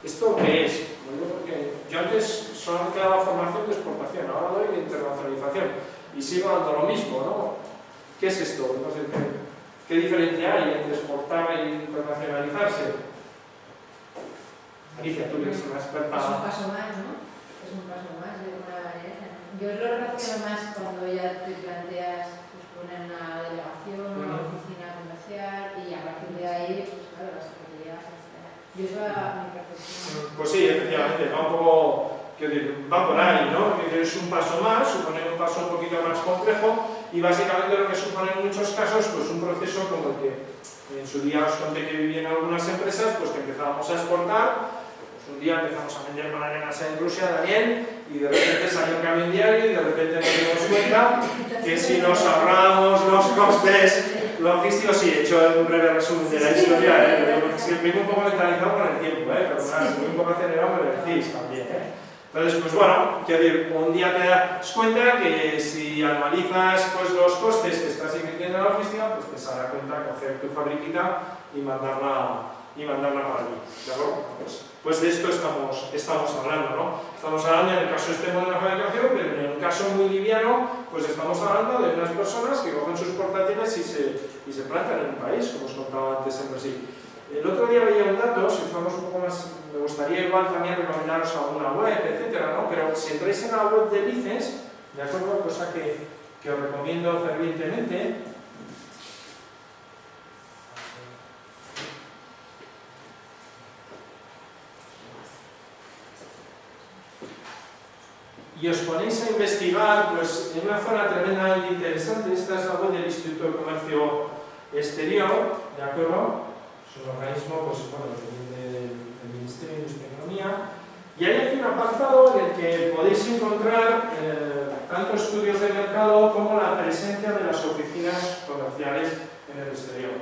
¿Esto qué es? Bueno, porque yo antes solamente daba formación de exportación, ahora doy de internacionalización y sigo dando lo mismo, ¿no? ¿Qué es esto? Entonces, ¿qué diferencia hay entre exportar e internacionalizarse? Alicia, tú que eres una experta. Es un paso más, ¿no? Es un paso más de alguna manera. Yo lo relaciono más cuando ya te planteas pues, poner una delegación, una oficina comercial y a partir de ahí, pues claro, las secretarías, etc. Yo eso a mi percepción. Pues sí, efectivamente, va un poco, va por ahí, ¿no? Es un paso más, supone un paso un poquito más complejo y básicamente lo que supone en muchos casos, pues un proceso como el que en su día os conté que viví en algunas empresas, pues que empezábamos a exportar. Un día empezamos a vender magdalenas en Rusia, Daniel, y de repente salió un camión diario y de repente nos dimos cuenta que si nos ahorramos los costes logísticos, sí, he hecho un breve resumen de la historia, vengo un poco mentalizado con el tiempo, pero voy un poco acelerado con el CIS también. Entonces, pues bueno, quiero decir, un día te das cuenta que si analizas pues, los costes que estás invirtiendo en la logística, pues te sale a cuenta coger tu fabriquita y mandarla para allí, ¿de acuerdo? Pues de esto estamos hablando, ¿no? Estamos hablando en el caso extremo de la fabricación, pero en el caso muy liviano, pues estamos hablando de unas personas que cogen sus portátiles y se plantan en un país, como os contaba antes en Brasil. El otro día veía un dato, si fuéramos un poco más, me gustaría igual también recomendaros alguna web, etcétera, ¿no? Pero si entráis en la web de Lices, ¿de acuerdo? Cosa que os recomiendo fervientemente. Y os ponéis a investigar pues, en una zona tremendamente interesante. Esta es la web del Instituto de Comercio Exterior, ¿de acuerdo? Es un organismo pues, bueno, del Ministerio de Industria y Economía. Y hay aquí un apartado en el que podéis encontrar tanto estudios de mercado como la presencia de las oficinas comerciales en el exterior.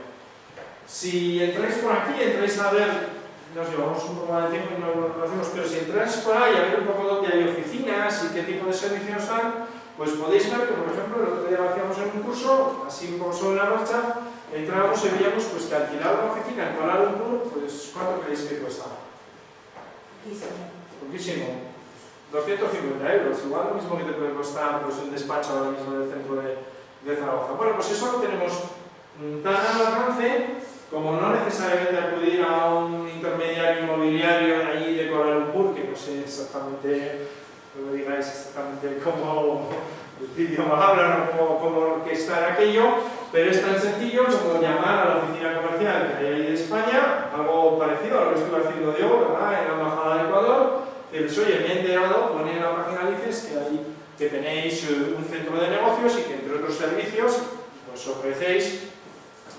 Si entráis por aquí, entráis a ver. Nos llevamos un poco más de tiempo y no lo conocemos, pero si entráis por ahí a ver un poco dónde hay oficinas y qué tipo de servicios dan, pues podéis ver que, por ejemplo, el otro día lo hacíamos en un curso, así un poco sobre la marcha, entrábamos y veíamos pues, que alquilar una oficina en Kuala Lumpur, pues ¿cuánto creéis que cuesta? Poquísimo. 250 euros, igual lo mismo que te puede costar pues, un despacho ahora mismo del centro de Zaragoza. Bueno, pues eso lo tenemos tan al alcance como no necesariamente acudir a un intermediario inmobiliario de allí de Kuala Lumpur, que no sé exactamente, no me digáis exactamente cómo el idioma hablan o cómo que está en aquello, pero es tan sencillo como llamar a la oficina comercial que hay ahí de España, algo parecido a lo que estuve haciendo yo, ¿verdad? En la Embajada de Ecuador, decirles, oye, me he enterado, ponéis en la página Lices que tenéis un centro de negocios y que entre otros servicios pues ofrecéis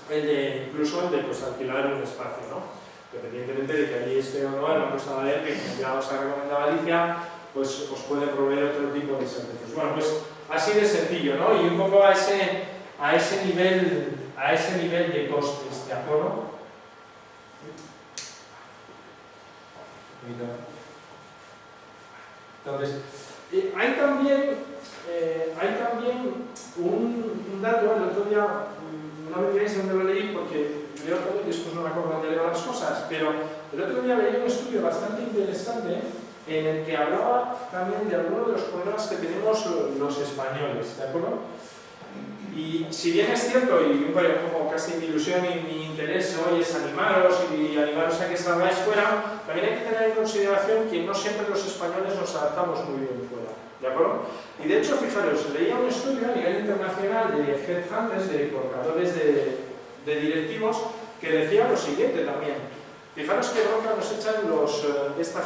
incluso el de pues, alquilar un espacio, ¿no? Independientemente de que allí esté o no, en la costa de que como ya os ha recomendado Alicia, pues os puede proveer otro tipo de servicios. Bueno, pues así de sencillo, ¿no? Y un poco a ese nivel de costes, ¿de acuerdo? Entonces, hay también un dato, el otro día, no me digáis dónde lo leí porque leo todo y después no me acuerdo dónde leo las cosas, pero el otro día leí un estudio bastante interesante en el que hablaba también de algunos de los problemas que tenemos los españoles, ¿de acuerdo? Y si bien es cierto, y como casi mi ilusión y mi interés hoy es animaros a que salgáis fuera, también hay que tener en consideración que no siempre los españoles nos adaptamos muy bien fuera, ¿de acuerdo? Y de hecho, fijaros, leía un estudio a nivel internacional de headhunters, de colocadores de directivos, que decía lo siguiente también. Fijaros que bronca nos echan esta gente